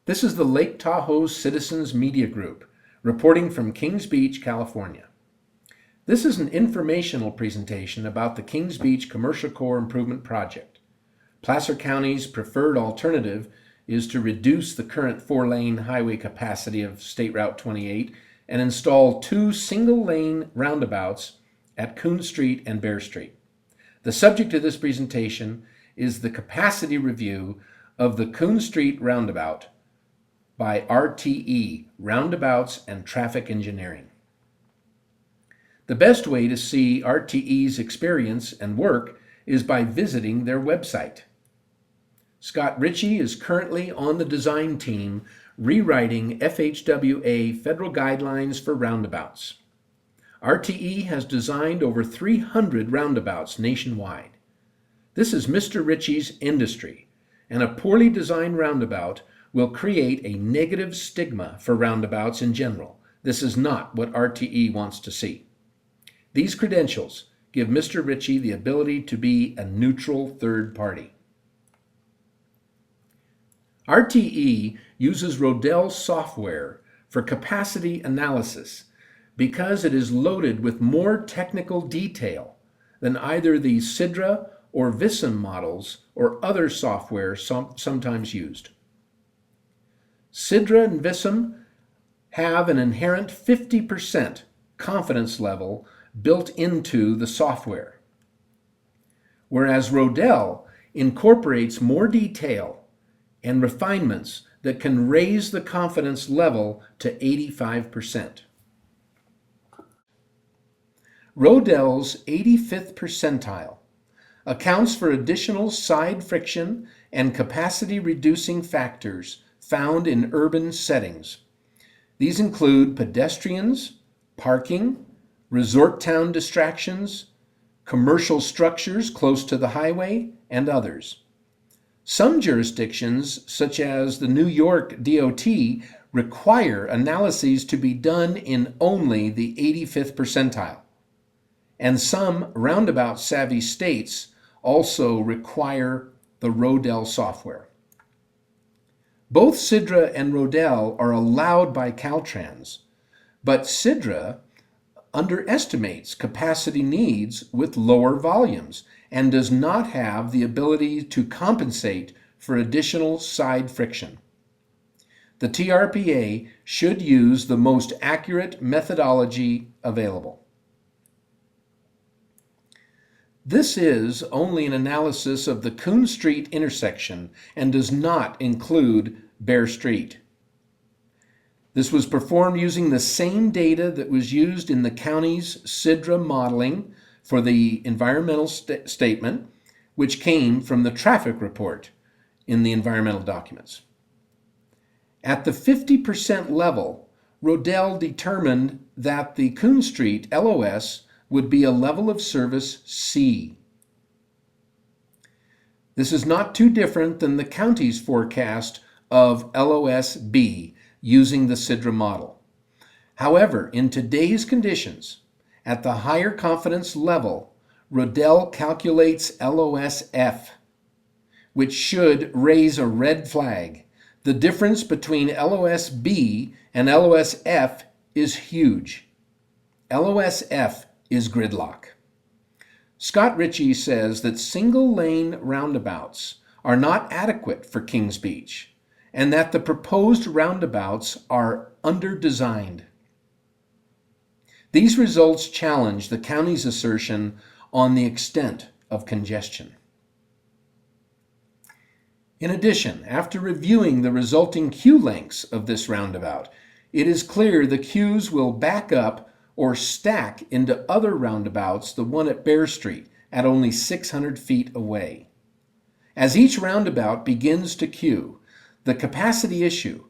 This is the Lake Tahoe Citizens Media Group, reporting from Kings Beach, California. This is an informational presentation about the Kings Beach Commercial Core Improvement Project. Placer County's preferred alternative is to reduce the current 4-lane highway capacity of State Route 28 and install 2 single-lane roundabouts at Coon Street and Bear Street. The subject of this presentation is the capacity review of the Coon Street roundabout by RTE, Roundabouts and Traffic Engineering. The best way to see RTE's experience and work is by visiting their website. Scott Ritchie is currently on the design team rewriting FHWA federal guidelines for roundabouts. RTE has designed over 300 roundabouts nationwide. This is Mr. Ritchie's industry, and a poorly designed roundabout will create a negative stigma for roundabouts in general. This is not what RTE wants to see. These credentials give Mr. Ritchie the ability to be a neutral third party. RTE uses Rodel software for capacity analysis because it is loaded with more technical detail than either the Sidra or Vissim models or other software sometimes used. Sidra and Vissim have an inherent 50% confidence level built into the software, whereas Rodel incorporates more detail and refinements that can raise the confidence level to 85%. Rodel's 85th percentile accounts for additional side friction and capacity reducing factors found in urban settings. These include pedestrians, parking, resort town distractions, commercial structures close to the highway, and others. Some jurisdictions, such as the New York DOT, require analyses to be done in only the 85th percentile. And some roundabout-savvy states also require the Rodel software. Both Sidra and Rodel are allowed by Caltrans, but Sidra underestimates capacity needs with lower volumes and does not have the ability to compensate for additional side friction. The TRPA should use the most accurate methodology available. This is only an analysis of the Coon Street intersection and does not include Bear Street. This was performed using the same data that was used in the county's Sidra modeling for the environmental statement, which came from the traffic report in the environmental documents. At the 50% level, Rodel determined that the Coon Street LOS would be a level of service C. This is not too different than the county's forecast of LOS B using the Sidra model. However, in today's conditions, at the higher confidence level, Rodel calculates LOS F, which should raise a red flag. The difference between LOS B and LOS F is huge. LOS F is gridlock. Scott Ritchie says that single-lane roundabouts are not adequate for Kings Beach and that the proposed roundabouts are under-designed. These results challenge the county's assertion on the extent of congestion. In addition, after reviewing the resulting queue lengths of this roundabout, it is clear the queues will back up or stack into other roundabouts, the one at Bear Street, at only 600 feet away. As each roundabout begins to queue, the capacity issue,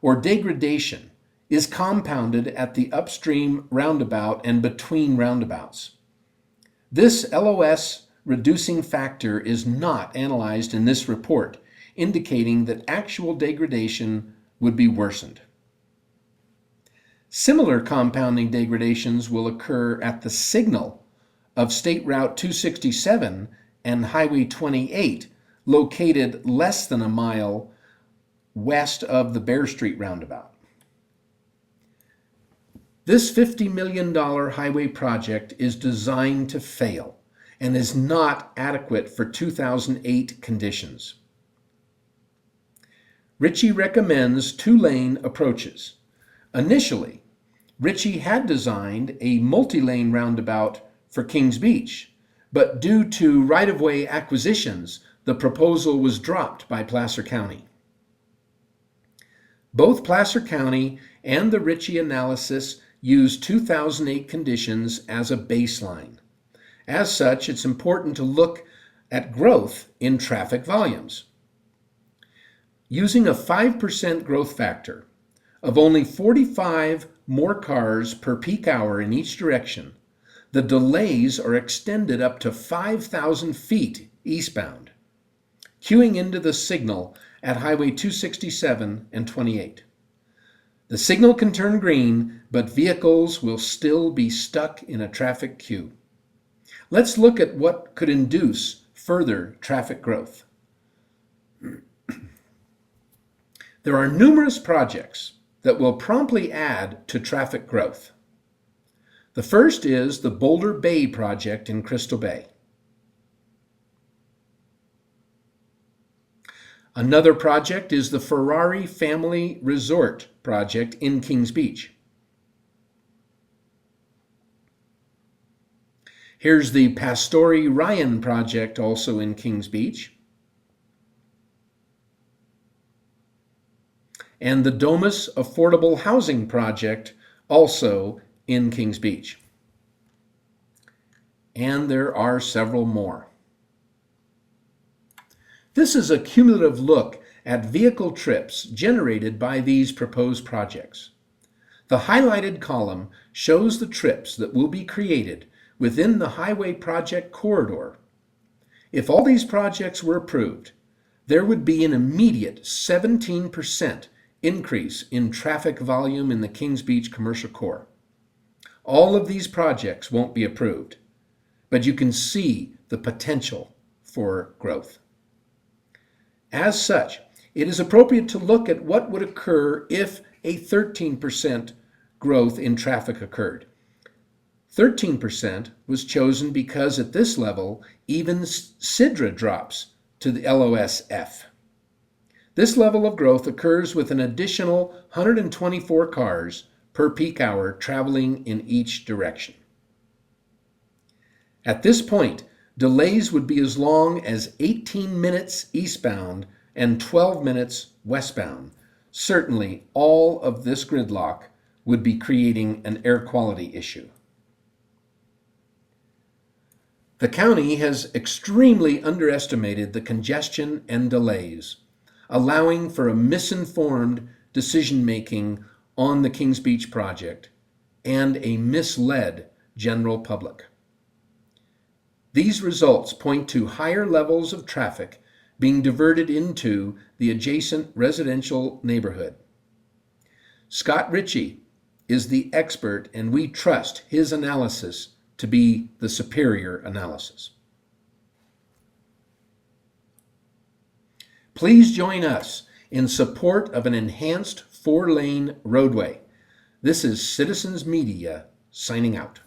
or degradation, is compounded at the upstream roundabout and between roundabouts. This LOS reducing factor is not analyzed in this report, indicating that actual degradation would be worsened. Similar compounding degradations will occur at the signal of State Route 267 and Highway 28, located less than a mile west of the Bear Street roundabout. This $50 million highway project is designed to fail and is not adequate for 2008 conditions. Ritchie recommends two-lane approaches. Initially, Ritchie had designed a multi-lane roundabout for Kings Beach, but due to right-of-way acquisitions, the proposal was dropped by Placer County. Both Placer County and the Ritchie analysis use 2008 conditions as a baseline. As such, it's important to look at growth in traffic volumes. Using a 5% growth factor of only 45 more cars per peak hour in each direction, the delays are extended up to 5,000 feet eastbound, queuing into the signal at Highway 267 and 28. The signal can turn green, but vehicles will still be stuck in a traffic queue. Let's look at what could induce further traffic growth. There are numerous projects that will promptly add to traffic growth. The first is the Boulder Bay project in Crystal Bay. Another project is the Ferrari Family Resort project in Kings Beach. Here's the Pastore Ryan project, also in Kings Beach. And the Domus Affordable Housing project, also in Kings Beach. And there are several more. This is a cumulative look at vehicle trips generated by these proposed projects. The highlighted column shows the trips that will be created within the highway project corridor. If all these projects were approved, there would be an immediate 17% increase in traffic volume in the Kings Beach commercial core. All of these projects won't be approved, but you can see the potential for growth. As such, it is appropriate to look at what would occur if a 13% growth in traffic occurred. 13% was chosen because at this level, even SIDRA drops to the LOSF. This level of growth occurs with an additional 124 cars per peak hour traveling in each direction. At this point, delays would be as long as 18 minutes eastbound and 12 minutes westbound. Certainly, all of this gridlock would be creating an air quality issue. The county has extremely underestimated the congestion and delays, allowing for a misinformed decision-making on the Kings Beach project and a misled general public. These results point to higher levels of traffic being diverted into the adjacent residential neighborhood. Scott Ritchie is the expert, and we trust his analysis to be the superior analysis. Please join us in support of an enhanced 4-lane roadway. This is Citizens Media signing out.